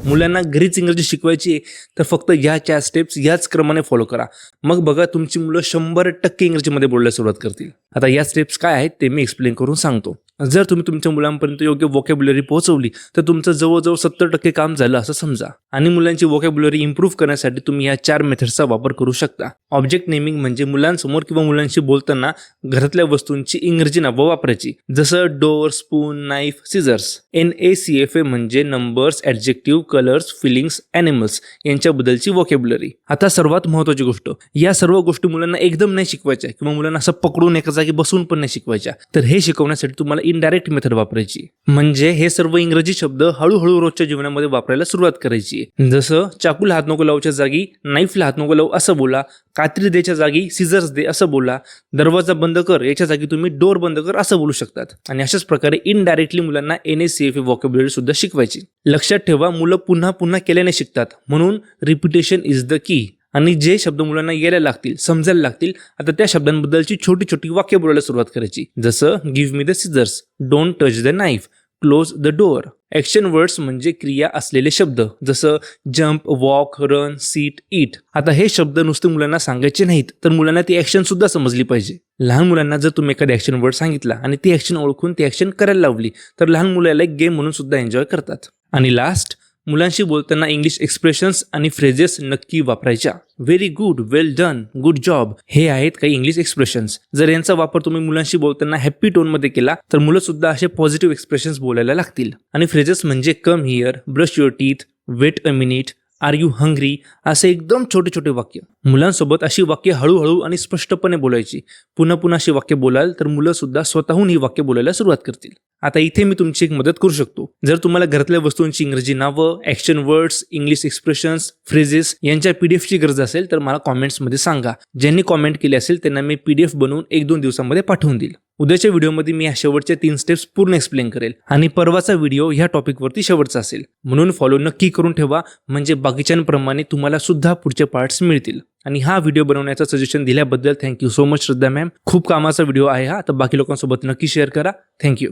मुलांना घरीच इंग्रजी शिकवायची आहे तर फक्त ह्या 4 स्टेप्स याच क्रमाने फॉलो करा. मग बघा तुमची मुलं 100% इंग्रजीमध्ये बोलायला सुरुवात करतील. आता या स्टेप्स काय आहेत ते मी एक्सप्लेन करून सांगतो. जर तुम्ही तुमच्या मुलांपर्यंत योग्य व्होकॅब्युलरी पोहोचवली तर तुमचं जवळजवळ 70% काम झालं असं समजा. आणि मुलांची व्होकॅब्युलरी इम्प्रूव्ह करण्यासाठी तुम्ही या 4 मेथड्सचा वापर करू शकता. ऑब्जेक्ट नेमिंग म्हणजे मुलांसमोर किंवा मुलांशी बोलताना घरातल्या वस्तूंची इंग्रजी नावं वापरायची, जसं door, spoon, knife, scissors. NACFA म्हणजे numbers, adjective, colours, feelings, animals यांच्याबद्दलची व्होकॅब्युलरी. आता सर्वात महत्त्वाची गोष्ट, या सर्व गोष्टी मुलांना एकदम नाही शिकवायच्या किंवा मुलांना असं पकडून एका जागी बसून पण नाही शिकवायच्या. तर हे शिकवण्यासाठी तुम्हाला इनडायरेक्ट मेथड वापरायची. म्हणजे हे सर्व इंग्रजी शब्द हळूहळू रोजच्या जीवनामध्ये वापरायला सुरुवात करायची. जसं चाकूला हात नको लावच्या जागी नाईफला हात नको लावू असं बोला, कात्री द्यायच्या जागी सिझर्स दे असं बोला, दरवाजा बंद कर याच्या जागी तुम्ही डोर बंद कर असं बोलू शकतात. आणि अशाच प्रकारे इनडायरेक्टली मुलांना NACFA व्होकॅब्युलरी सुद्धा शिकवायची. लक्षात ठेवा, मुलं पुन्हा पुन्हा केल्याने शिकतात, म्हणून रिपिटेशन इज द की. आणि जे शब्द मुलांना यायला लागतील, समजायला लागतील, आता त्या शब्दांबद्दलची छोटी छोटी वाक्य बोलायला सुरुवात करायची. जसं give me the scissors, don't touch the knife, close the door. Action words म्हणजे क्रिया असलेले शब्द, जसं jump, walk, run, sit, eat. आता हे शब्द नुसते मुलांना सांगायचे नाहीत तर मुलांना ती ॲक्शन सुद्धा समजली पाहिजे. लहान मुलांना जर तुम्ही एखादी ॲक्शन वर्ड सांगितला आणि ती ॲक्शन ओळखून ती ॲक्शन करायला लावली तर लहान मुलाला एक गेम म्हणून सुद्धा एन्जॉय करतात. आणि लास्ट, मुलांशी बोलताना इंग्लिश एक्सप्रेशन्स आणि फ्रेजेस नक्की वापरायच्या. व्हेरी गुड, वेल डन, गुड जॉब हे आहेत काही इंग्लिश एक्सप्रेशन्स. जर यांचा वापर तुम्ही मुलांशी बोलताना हॅप्पी टोनमध्ये केला तर मुलं सुद्धा असे पॉझिटिव्ह एक्सप्रेशन्स बोलायला लागतील. आणि फ्रेजेस म्हणजे come here, brush your teeth, wait a minute, are you hungry असे एकदम छोटे छोटे वाक्य. मुलांसोबत अशी वाक्य हळूहळू आणि स्पष्टपणे बोलायची. पुन्हा पुन्हा अशी वाक्य बोलाल तर मुलं सुद्धा स्वतःहून ही वाक्य बोलायला सुरुवात करतील. आता इथे मी तुमची एक मदत करू शकतो. जर तुम्हाला घरातल्या वस्तूंची इंग्रजी नावं, action words, English expressions, phrases यांच्या PDFची गरज असेल तर मला कॉमेंट्समध्ये सांगा. ज्यांनी कॉमेंट केले असेल त्यांना मी PDF बनवून 1-2 दिवसांमध्ये पाठवून देईल. उद्याच्या व्हिडिओमध्ये मी ह्या शेवटच्या 3 स्टेप्स पूर्ण एक्सप्लेन करेल आणि परवाचा व्हिडिओ ह्या टॉपिकवरती शेवटचा असेल. म्हणून फॉलो नक्की करून ठेवा, म्हणजे बाकीच्यांप्रमाणे तुम्हाला सुद्धा पुढचे पार्ट्स मिळतील. आणि हा व्हिडिओ बनवण्याचं सजेशन दिल्याबद्दल थँक्यू सो मच श्रद्धा मॅम. खूप कामाचा व्हिडिओ आहे हा, तर बाकी लोकांसोबत नक्की शेअर करा. थँक्यू.